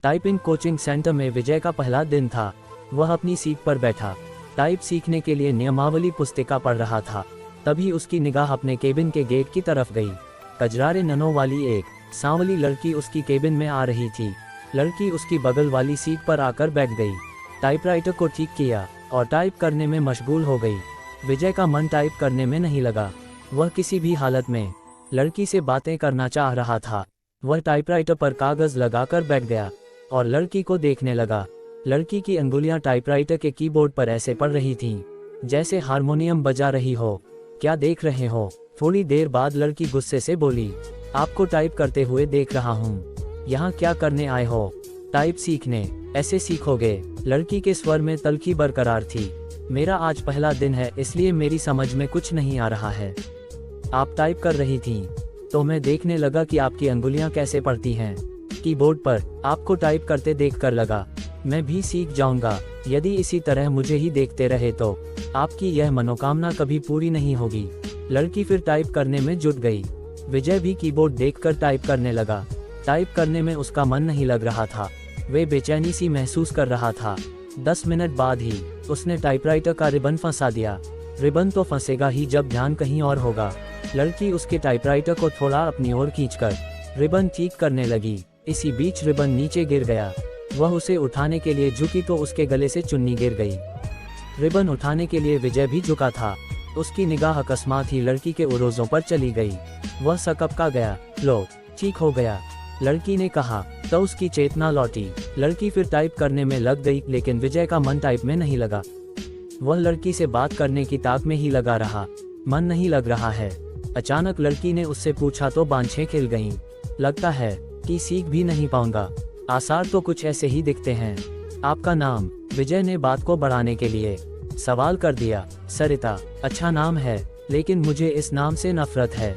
Typing coaching centre में विजय का पहला दिन था। वह अपनी सीट पर बैठा टाइप सीखने के लिए नियमावली पुस्तिका पढ़ रहा था। तभी उसकी निगाह अपने केबिन के गेट की तरफ गई। कजरारे ननों वाली एक सांवली लड़की उसकी केबिन में आ रही थी। लड़की उसकी बगल वाली सीट पर आकर बैठ गई, टाइपराइटर को ठीक किया और टाइप करने में मशगूल हो गई। विजय का मन टाइप करने में नहीं लगा। वह किसी भी हालत में लड़की से बातें करना चाह रहा था। वह टाइपराइटर पर कागज लगाकर बैठ गया और लड़की को देखने लगा। लड़की की अंगुलियां टाइपराइटर के कीबोर्ड पर ऐसे पड़ रही थीं जैसे हारमोनियम बजा रही हो। क्या देख रहे हो? थोड़ी देर बाद लड़की गुस्से से बोली, आपको टाइप करते हुए देख रहा हूँ। यहाँ क्या करने आए हो? टाइप सीखने। ऐसे सीखोगे? लड़की के स्वर में तल्खी बरकरार थी। मेरा आज पहला दिन है, इसलिए मेरी समझ में कुछ नहीं आ रहा है। आप टाइप कर रही थीं, तो मैं देखने लगा कि आपकी अंगुलियां कैसे पड़ती हैं कीबोर्ड पर। आपको टाइप करते देखकर लगा मैं भी सीख जाऊंगा। यदि इसी तरह मुझे ही देखते रहे तो आपकी यह मनोकामना कभी पूरी नहीं होगी। लड़की फिर टाइप करने में जुट गई। विजय भी कीबोर्ड देखकर टाइप करने लगा। टाइप करने में उसका मन नहीं लग रहा था। वे बेचैनी सी महसूस कर रहा था। 10 मिनट बाद ही उसने टाइपराइटर का रिबन फंसा दिया। रिबन तो फंसेगा ही जब ध्यान कहीं और होगा। लड़की उसके टाइपराइटर को थोड़ा अपनी ओर खींचकर रिबन ठीक करने लगी। इसी बीच रिबन नीचे गिर गया। वह उसे उठाने के लिए झुकी तो उसके गले से चुन्नी गिर गई। रिबन उठाने के लिए विजय भी झुका था। उसकी निगाह अकस्मात ही लड़की के उरोजों पर चली गई। वह सकपका गया। लो, ठीक हो गया, लड़की ने कहा। तो उसकी चेतना लौटी। लड़की फिर टाइप करने में लग गई, लेकिन विजय का मन टाइप में नहीं लगा। वह लड़की से बात करने की ताक में ही लगा रहा। मन नहीं लग रहा है। अचानक लड़की ने उससे पूछा तो बांछें खिल गईं। लगता है कि सीख भी नहीं पाऊंगा। आसार तो कुछ ऐसे ही दिखते हैं। आपका नाम? विजय ने बात को बढ़ाने के लिए सवाल कर दिया। सरिता। अच्छा नाम है, लेकिन मुझे इस नाम से नफरत है।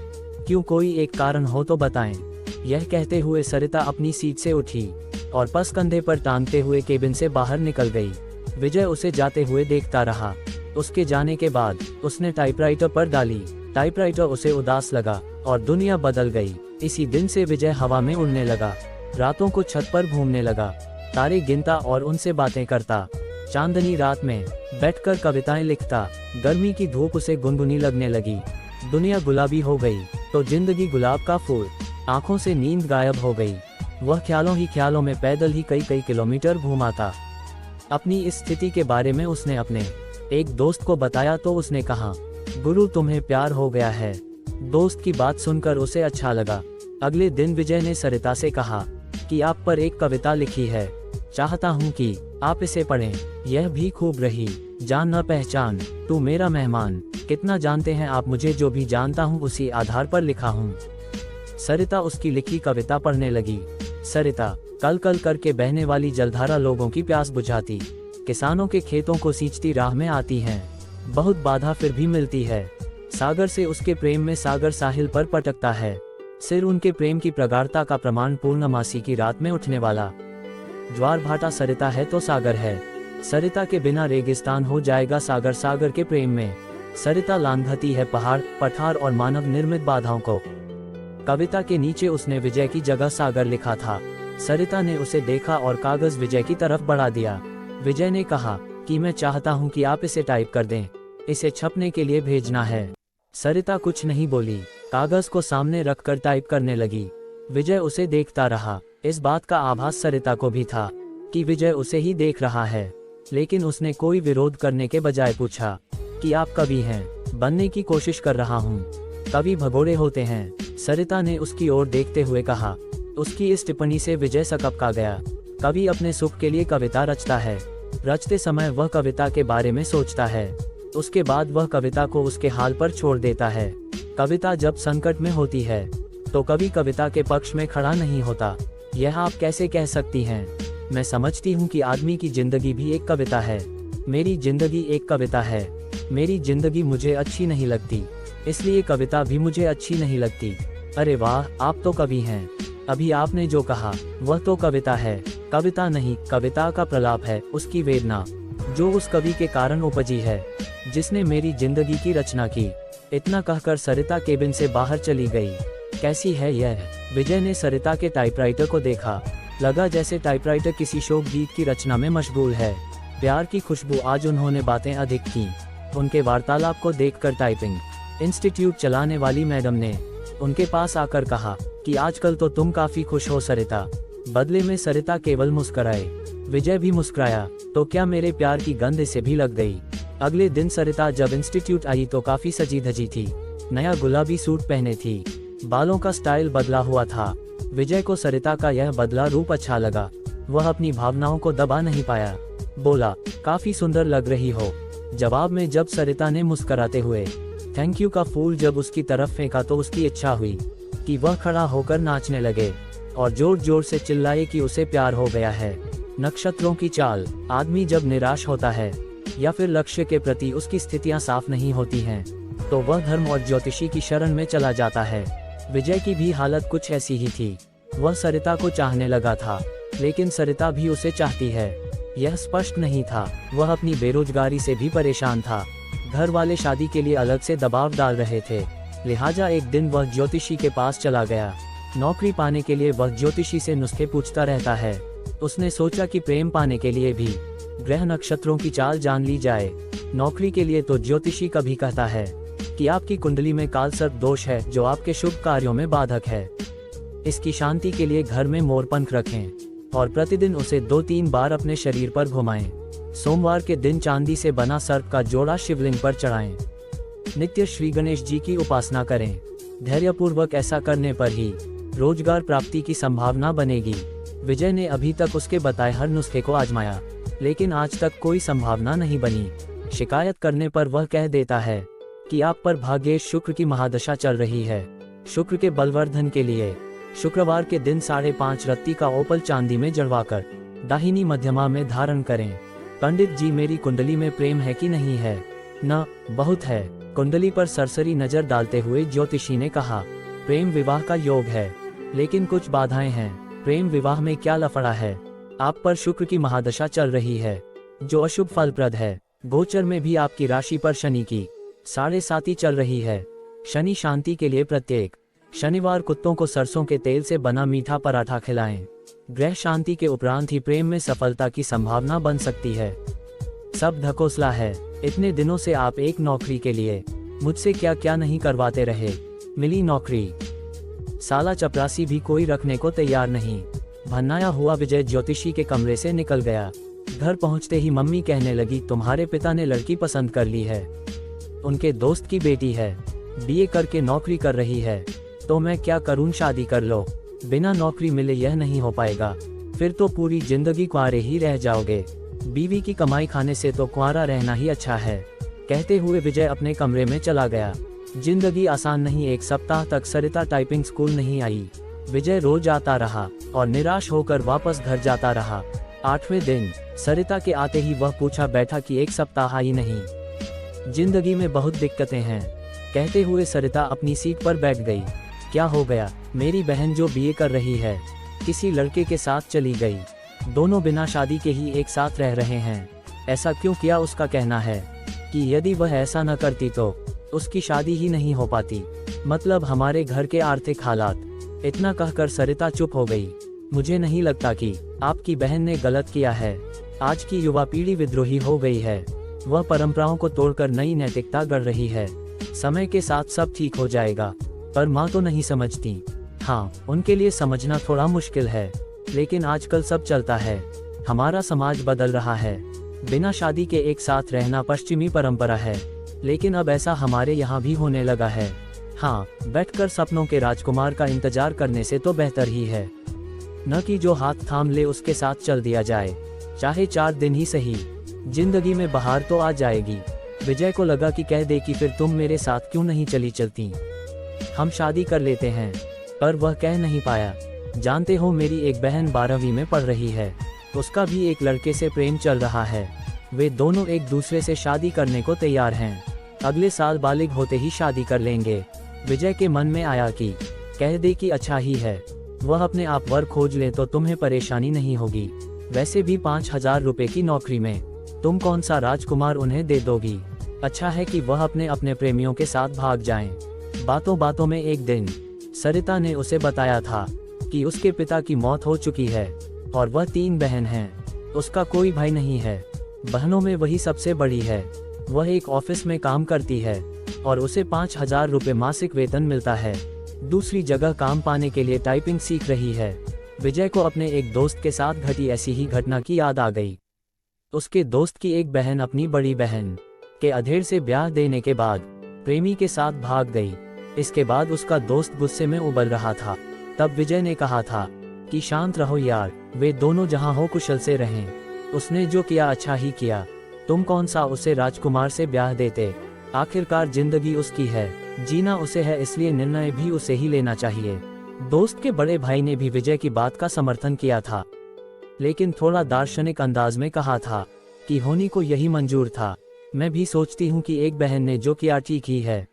क्यों, कोई एक कारण हो तो बताएं। यह कहते हुए सरिता अपनी सीट से उठी और पस कंधे पर टांगते हुए केबिन से बाहर निकल गई। विजय उसे जाते हुए देखता रहा। उसके जाने के बाद उसने टाइपराइटर पर डाली। टाइपराइटर उसे उदास लगा और दुनिया बदल गई। इसी दिन से विजय हवा में उड़ने लगा। रातों को छत पर घूमने लगा, तारे गिनता और उनसे बातें करता। चांदनी रात में बैठकर कविताएं लिखता। गर्मी की धूप उसे गुनगुनी लगने लगी। दुनिया गुलाबी हो गई तो जिंदगी गुलाब का फूल। आंखों से नींद गायब हो गई। वह ख्यालों ही ख्यालों में पैदल ही कई कई किलोमीटर घूमाता। अपनी इस स्थिति के बारे में उसने अपने एक दोस्त को बताया तो उसने कहा, गुरु तुम्हें प्यार हो गया है। दोस्त की बात सुनकर उसे अच्छा लगा। अगले दिन विजय ने सरिता से कहा कि आप पर एक कविता लिखी है, चाहता हूँ कि आप इसे पढ़ें। यह भी खूब रही। जान न पहचान, तू मेरा मेहमान। कितना जानते हैं आप मुझे, जो भी जानता हूँ उसी आधार पर लिखा हूँ। सरिता उसकी लिखी कविता पढ़ने लगी। सरिता। कल कल करके बहने वाली जलधारा लोगों की प्यास बुझाती, किसानों के खेतों को सींचती राह में आती हैं। बहुत बाधा फिर भी मिलती है। सागर से उसके प्रेम में सागर साहिल पर पटकता है। सिर उनके प्रेम की प्रगाढ़ता का प्रमाण पूर्णमासी की रात में उठने वाला ज्वार भाटा सरिता है तो सागर है। सरिता के बिना रेगिस्तान हो जाएगा सागर। सागर के प्रेम में सरिता लांघती है पहाड़, पठार और मानव निर्मित बाधाओं को। कविता के नीचे उसने विजय की जगह सागर लिखा था। सरिता ने उसे देखा और कागज विजय की तरफ बढ़ा दिया। विजय ने कहा कि मैं चाहता हूं कि आप इसे टाइप कर दें, इसे छपने के लिए भेजना है। सरिता कुछ नहीं बोली, कागज को सामने रखकर टाइप करने लगी। विजय उसे देखता रहा। इस बात का आभास सरिता को भी था कि विजय उसे ही देख रहा है, लेकिन उसने कोई विरोध करने के बजाय पूछा कि आप कवि हैं? बनने की कोशिश कर रहा हूँ। कवि भगोड़े होते हैं, सरिता ने उसकी ओर देखते हुए कहा। उसकी इस टिप्पणी से विजय सकपका गया। कवि अपने सुख के लिए कविता रचता है। रचते समय वह कविता के बारे में सोचता है, उसके बाद वह कविता को उसके हाल पर छोड़ देता है। कविता जब संकट में होती है तो कवि कविता के पक्ष में खड़ा नहीं होता। यह आप कैसे कह सकती हैं? मैं समझती हूँ कि आदमी की जिंदगी भी एक कविता है। मेरी जिंदगी एक कविता है। मेरी जिंदगी मुझे अच्छी नहीं लगती, इसलिए कविता भी मुझे अच्छी नहीं लगती। अरे वाह, आप तो कवि हैं। अभी आपने जो कहा वह तो कविता है। कविता नहीं, कविता का प्रलाप है, उसकी वेदना जो उस कवि के कारण उपजी है जिसने मेरी जिंदगी की रचना की। इतना कहकर सरिता केबिन से बाहर चली गई। कैसी है यह? विजय ने सरिता के टाइपराइटर को देखा। लगा जैसे टाइपराइटर किसी शोक गीत की रचना में मशगूल है। प्यार की खुशबू। आज उन्होंने बातें अधिक की। उनके वार्तालाप को देखकर टाइपिंग इंस्टीट्यूट चलाने वाली मैडम ने उनके पास आकर कहा कि आजकल तो तुम काफी खुश हो सरिता। बदले में सरिता केवल मुस्कुराए। विजय भी मुस्कुराया। तो क्या मेरे प्यार की गंध इसे भी लग गई? अगले दिन सरिता जब इंस्टीट्यूट आई तो काफी सजी धजी थी। नया गुलाबी सूट पहने थी। बालों का स्टाइल बदला हुआ था। विजय को सरिता का यह बदला रूप अच्छा लगा। वह अपनी भावनाओं को दबा नहीं पाया। बोला, काफी सुंदर लग रही हो। जवाब में जब सरिता ने मुस्कुराते हुए थैंक यू का फूल जब उसकी तरफ फेंका तो उसकी इच्छा हुई कि वह खड़ा होकर नाचने लगे और जोर जोर से चिल्लाए कि उसे प्यार हो गया है। नक्षत्रों की चाल। आदमी जब निराश होता है या फिर लक्ष्य के प्रति उसकी स्थितियां साफ नहीं होती हैं, तो वह धर्म और ज्योतिषी की शरण में चला जाता है। विजय की भी हालत कुछ ऐसी ही थी। वह सरिता को चाहने लगा था, लेकिन सरिता भी उसे चाहती है, यह स्पष्ट नहीं था। वह अपनी बेरोजगारी से भी परेशान था। घर वाले शादी के लिए अलग से दबाव डाल रहे थे, लिहाजा एक दिन वह ज्योतिषी के पास चला गया। नौकरी पाने के लिए वह ज्योतिषी से नुस्खे पूछता रहता है। उसने सोचा कि प्रेम पाने के लिए भी ग्रह नक्षत्रों की चाल जान ली जाए। नौकरी के लिए तो ज्योतिषी कभी कहता है कि आपकी कुंडली में कालसर्प दोष है जो आपके शुभ कार्यों में बाधक है। इसकी शांति के लिए घर में मोरपंख रखें और प्रतिदिन उसे 2-3 बार अपने शरीर पर घुमाएं। सोमवार के दिन चांदी से बना सर्प का जोड़ा शिवलिंग पर चढ़ाएं। नित्य श्री गणेश जी की उपासना करें। धैर्यपूर्वक ऐसा करने पर ही रोजगार प्राप्ति की संभावना बनेगी। विजय ने अभी तक उसके बताए हर नुस्खे को आजमाया, लेकिन आज तक कोई संभावना नहीं बनी। शिकायत करने पर वह कह देता है कि आप पर भाग्येश शुक्र की महादशा चल रही है। शुक्र के बलवर्धन के लिए शुक्रवार के दिन 5.5 रत्ती का ओपल चांदी में जड़वाकर दाहिनी मध्यमा में धारण करें। पंडित जी, मेरी कुंडली में प्रेम है कि नहीं है? न, बहुत है। कुंडली पर सरसरी नजर डालते हुए ज्योतिषी ने कहा, प्रेम विवाह का योग है, लेकिन कुछ बाधाएं हैं। प्रेम विवाह में क्या लफड़ा है? आप पर शुक्र की महादशा चल रही है, जो अशुभ फलप्रद है। गोचर में भी आपकी राशि पर शनि की 7.5 चल रही है। शनि शांति के लिए प्रत्येक शनिवार कुत्तों को सरसों के तेल से बना मीठा पराठा खिलाएं। ग्रह शांति के उपरांत ही प्रेम में सफलता की संभावना बन सकती है। सब ढकोसला है। इतने दिनों से आप एक नौकरी के लिए मुझसे क्या क्या नहीं करवाते रहे। मिली नौकरी, साला चपरासी भी कोई रखने को तैयार नहीं। भन्नाया हुआ विजय ज्योतिषी के कमरे से निकल गया। घर पहुंचते ही मम्मी कहने लगी, तुम्हारे पिता ने लड़की पसंद कर ली है। उनके दोस्त की बेटी है, बीए करके नौकरी कर रही है। तो मैं क्या करूं? शादी कर लो। बिना नौकरी मिले यह नहीं हो पाएगा, फिर तो पूरी जिंदगी कुंवारे ही रह जाओगे। बीवी की कमाई खाने से तो कुंवारा रहना ही अच्छा है। कहते हुए विजय अपने कमरे में चला गया। जिंदगी आसान नहीं। 1 सप्ताह तक सरिता टाइपिंग स्कूल नहीं आई। विजय रोज आता रहा और निराश होकर वापस घर जाता रहा। 8वें दिन सरिता के आते ही वह पूछा बैठा कि 1 सप्ताह आई नहीं। जिंदगी में बहुत दिक्कतें हैं। कहते हुए सरिता अपनी सीट पर बैठ गई। क्या हो गया? मेरी बहन जो बीए कर रही है, किसी लड़के के साथ चली गई। दोनों बिना शादी के ही एक साथ रह रहे हैं। ऐसा क्यों किया? उसका कहना है कि यदि वह ऐसा न करती तो उसकी शादी ही नहीं हो पाती। मतलब हमारे घर के आर्थिक हालात। इतना कहकर सरिता चुप हो गई। मुझे नहीं लगता कि आपकी बहन ने गलत किया है। आज की युवा पीढ़ी विद्रोही हो गई है। वह परंपराओं को तोड़कर नई नैतिकता गढ़ रही है। समय के साथ सब ठीक हो जाएगा। पर माँ तो नहीं समझती। हाँ, उनके लिए समझना थोड़ा मुश्किल है, लेकिन आजकल सब चलता है। हमारा समाज बदल रहा है। बिना शादी के एक साथ रहना पश्चिमी परंपरा है, लेकिन अब ऐसा हमारे यहाँ भी होने लगा है। हाँ, बैठकर सपनों के राजकुमार का इंतजार करने से तो बेहतर ही है, न कि जो हाथ थाम ले उसके साथ चल दिया जाए, चाहे 4 दिन ही सही। जिंदगी में बहार तो आ जाएगी। विजय को लगा कि कह दे कि फिर तुम मेरे साथ क्यों नहीं चलती, हम शादी कर लेते हैं। पर वह कह नहीं पाया। जानते हो, मेरी एक बहन 12वीं में पढ़ रही है। उसका भी एक लड़के से प्रेम चल रहा है। वे दोनों एक दूसरे से शादी करने को तैयार हैं। अगले साल बालिग होते ही शादी कर लेंगे। विजय के मन में आया कि कह दे कि अच्छा ही है, वह अपने आप वर खोज ले तो तुम्हें परेशानी नहीं होगी। वैसे भी 5,000 रुपए की नौकरी में तुम कौन सा राजकुमार उन्हें दे दोगी। अच्छा है कि वह अपने प्रेमियों के साथ भाग जाएं। बातों बातों में एक दिन सरिता ने उसे बताया था कि उसके पिता की मौत हो चुकी है और वह 3 बहन हैं। उसका कोई भाई नहीं है। बहनों में वही सबसे बड़ी है। वह एक ऑफिस में काम करती है और उसे 5,000 रुपये मासिक वेतन मिलता है। दूसरी जगह काम पाने के लिए टाइपिंग सीख रही है। विजय को अपने एक दोस्त के साथ घटी ऐसी ही घटना की याद आ गई। उसके दोस्त की एक बहन अपनी बड़ी बहन के अधेड़ से ब्याह देने के बाद प्रेमी के साथ भाग गई। इसके बाद उसका दोस्त गुस्से में उबल रहा था। तब विजय ने कहा था कि शांत रहो यार, वे दोनों जहां हो कुशल से रहें। उसने जो किया अच्छा ही किया। तुम कौन सा उसे राजकुमार से ब्याह देते। आखिरकार जिंदगी उसकी है, जीना उसे है, इसलिए निर्णय भी उसे ही लेना चाहिए। दोस्त के बड़े भाई ने भी विजय की बात का समर्थन किया था, लेकिन थोड़ा दार्शनिक अंदाज में कहा था कि होनी को यही मंजूर था। मैं भी सोचती हूँ कि एक बहन ने जो किया ठीक ही है,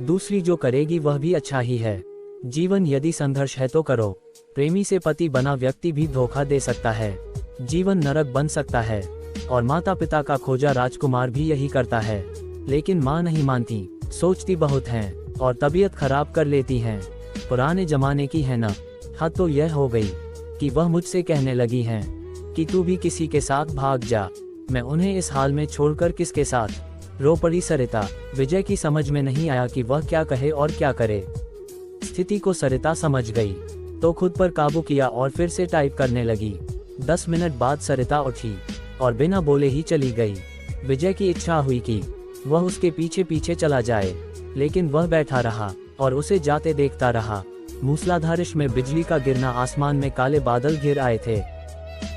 दूसरी जो करेगी वह भी अच्छा ही है। जीवन यदि संघर्ष है तो करो। प्रेमी से पति बना व्यक्ति भी धोखा दे सकता है। जीवन नरक बन सकता है और माता पिता का खोजा राजकुमार भी यही करता है। लेकिन माँ नहीं मानती, सोचती बहुत हैं और तबीयत खराब कर लेती हैं। पुराने जमाने की है ना। हद तो यह हो गई कि वह मुझसे कहने लगी हैं कि तू भी किसी के साथ भाग जा। मैं उन्हें इस हाल में छोड़कर किसके साथ। रो पड़ी सरिता। विजय की समझ में नहीं आया कि वह क्या कहे और क्या करे। स्थिति को सरिता समझ गई तो खुद पर काबू किया और फिर से टाइप करने लगी। 10 मिनट बाद सरिता उठी और बिना बोले ही चली गई। विजय की इच्छा हुई कि वह उसके पीछे पीछे चला जाए, लेकिन वह बैठा रहा और उसे जाते देखता रहा। मूसलाधारिश में बिजली का गिरना, आसमान में काले बादल घिर आए थे।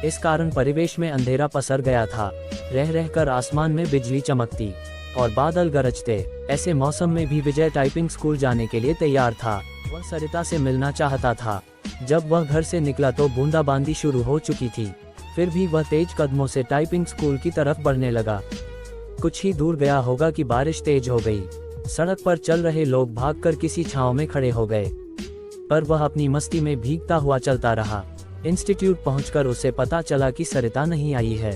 इस कारण परिवेश में अंधेरा पसर गया था। रह रहकर आसमान में बिजली चमकती और बादल गरजते। ऐसे मौसम में भी विजय टाइपिंग स्कूल जाने के लिए तैयार था। वह सरिता से मिलना चाहता था। जब वह घर से निकला तो बूंदाबांदी शुरू हो चुकी थी। फिर भी वह तेज कदमों से टाइपिंग स्कूल की तरफ बढ़ने लगा। कुछ ही दूर गया होगा कि बारिश तेज हो गई। सड़क पर चल रहे लोग भागकर किसी छांव में खड़े हो गए, पर वह अपनी मस्ती में भीगता हुआ चलता रहा। इंस्टीट्यूट पहुंचकर उसे पता चला कि सरिता नहीं आई है।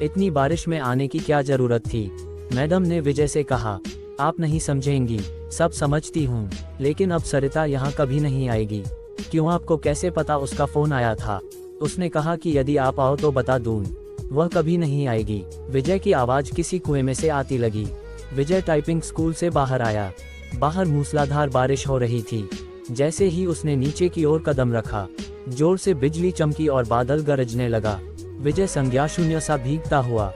इतनी बारिश में आने की क्या जरूरत थी। मैडम ने विजय से कहा, आप नहीं समझेंगी, सब समझती हूँ, लेकिन अब सरिता यहाँ कभी नहीं आएगी। क्यों, आपको कैसे पता उसका फोन आया था? उसने कहा कि यदि आप आओ तो बता दूं। वह कभी नहीं आएगी। विजय की आवाज किसी कुएं में से आती लगी। विजय टाइपिंग स्कूल से बाहर आया। बाहर मूसलाधार बारिश हो रही थी। जैसे ही उसने नीचे की ओर कदम रखा, जोर से बिजली चमकी और बादल गरजने लगा। विजय संज्ञा शून्य सा भीगता हुआ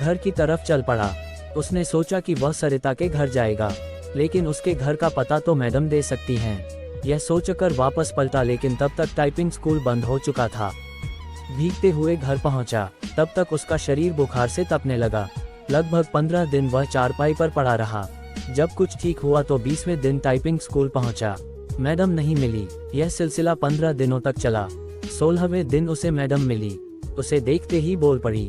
घर की तरफ चल पड़ा। उसने सोचा कि वह सरिता के घर जाएगा, लेकिन उसके घर का पता तो मैडम दे सकती हैं। यह सोचकर वापस पलटा, लेकिन तब तक टाइपिंग स्कूल बंद हो चुका था। भीगते हुए घर पहुंचा, तब तक उसका शरीर बुखार से तपने लगा। लगभग 15 दिन वह चारपाई पर पड़ा रहा। जब कुछ ठीक हुआ तो 20वें दिन टाइपिंग स्कूल पहुंचा। मैडम नहीं मिली। यह सिलसिला 15 दिनों तक चला। 16वें दिन उसे मैडम मिली। उसे देखते ही बोल पड़ी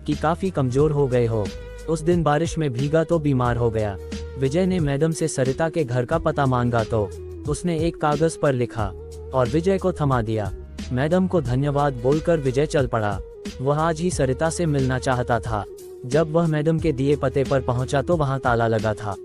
कि काफी कमजोर हो गए हो। उस दिन बारिश में भीगा तो बीमार हो गया। विजय ने मैडम से सरिता के घर का पता मांगा तो उसने एक कागज पर लिखा और विजय को थमा दिया। मैडम को धन्यवाद बोलकर विजय चल पड़ा। वह आज ही सरिता से मिलना चाहता था। जब वह मैडम के दिए पते पर पहुंचा तो वहां ताला लगा था।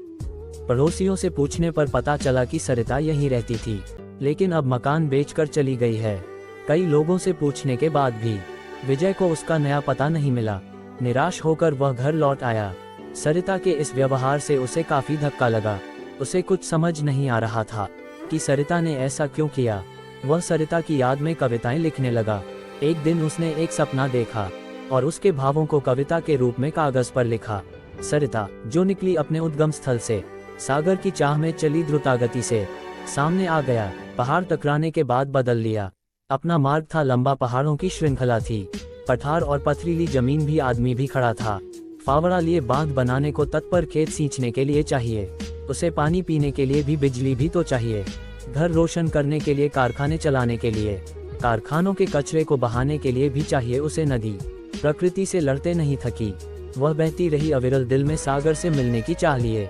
पड़ोसियों से पूछने पर पता चला कि सरिता यहीं रहती थी, लेकिन अब मकान बेचकर चली गई है। कई लोगों से पूछने के बाद भी विजय को उसका नया पता नहीं मिला। निराश होकर वह घर लौट आया। सरिता के इस व्यवहार से उसे काफी धक्का लगा। उसे कुछ समझ नहीं आ रहा था कि सरिता ने ऐसा क्यों किया। वह सरिता की याद में कविताएं लिखने लगा। एक दिन उसने एक सपना देखा और उसके भावों को कविता के रूप में कागज पर लिखा। सरिता जो निकली अपने उद्गम स्थल से, सागर की चाह में चली द्रुतागति से। सामने आ गया, पहाड़ टकराने के बाद बदल लिया। अपना मार्ग था, लंबा पहाड़ों की श्रृंखला थी। पठार और पथरीली जमीन भी, आदमी भी खड़ा था। फावड़ा लिए बांध बनाने को तत्पर, खेत सींचने के लिए चाहिए उसे पानी, पीने के लिए भी बिजली भी तो चाहिए। घर रोशन करने के लिए, कारखाने चलाने के लिए, कारखानों के कचरे को बहाने के लिए भी चाहिए उसे नदी। प्रकृति से लड़ते नहीं थकी, वह बहती रही अविरल, दिल में सागर से मिलने की चाह लिए।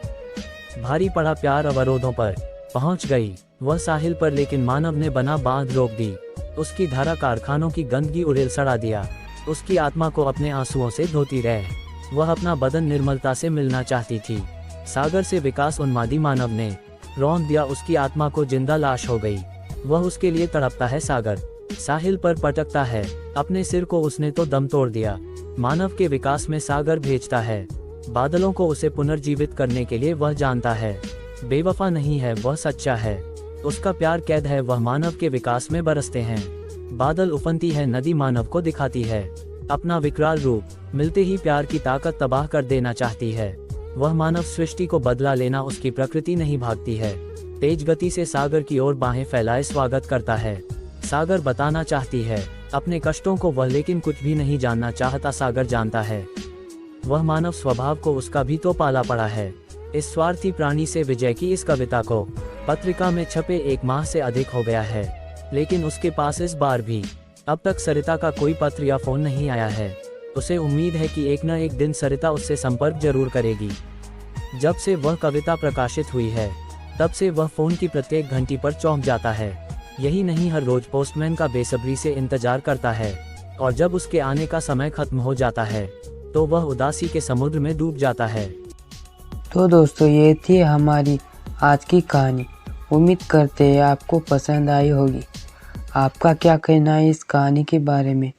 भारी पड़ा प्यार अवरोधों पर पहुंच गई वह साहिल पर, लेकिन मानव ने बना बांध रोक दी। उसकी धारा कारखानों की गंदगी उड़ेल सड़ा दिया। उसकी आत्मा को अपने आंसुओं से धोती रह। वह अपना बदन निर्मलता से मिलना चाहती थी। सागर से विकास उन्मादी मानव ने रौंद दिया। उसकी आत्मा को जिंदा लाश हो गई। वह उसके लिए तड़पता है। सागर साहिल पर पटकता है, अपने सिर को उसने तो दम तोड़ दिया। मानव के विकास में सागर भेजता है बादलों को उसे पुनर्जीवित करने के लिए। वह जानता है बेवफा नहीं है, वह सच्चा है। उसका प्यार कैद है, वह मानव के विकास में बरसते हैं। बादल उफनती है, नदी मानव को दिखाती है अपना विकराल रूप। मिलते ही प्यार की ताकत तबाह कर देना चाहती है। वह मानव सृष्टि को बदला लेना उसकी प्रकृति नहीं भागती है। तेज गति से सागर की ओर बाहें फैलाए स्वागत करता है। सागर बताना चाहती है अपने कष्टों को वह, लेकिन कुछ भी नहीं जानना चाहता। सागर जानता है वह मानव स्वभाव को उसका भी तो पाला पड़ा है। इस स्वार्थी प्राणी से विजय की इस कविता को पत्रिका में छपे 1 माह से अधिक हो गया है, लेकिन उसके पास इस बार भी अब तक सरिता का कोई पत्र या फोन नहीं आया है। उसे उम्मीद है कि एक न एक दिन सरिता उससे संपर्क जरूर करेगी। जब से वह कविता प्रकाशित हुई है तब से वह फोन की प्रत्येक घंटी पर चौंक जाता है। यही नहीं, हर रोज पोस्टमैन का बेसब्री से इंतजार करता है, और जब उसके आने का समय खत्म हो जाता है तो वह उदासी के समुद्र में डूब जाता है। तो दोस्तों, ये थी हमारी आज की कहानी। उम्मीद करते हैं आपको पसंद आई होगी। आपका क्या कहना है इस कहानी के बारे में?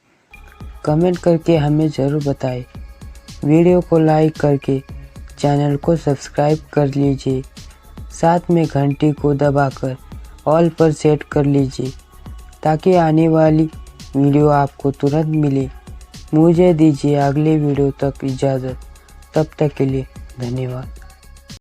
कमेंट करके हमें ज़रूर बताएं। वीडियो को लाइक करके चैनल को सब्सक्राइब कर लीजिए। साथ में घंटी को दबाकर ऑल पर सेट कर लीजिए ताकि आने वाली वीडियो आपको तुरंत मिले। मुझे दीजिए अगले वीडियो तक इजाज़त। तब तक के लिए धन्यवाद।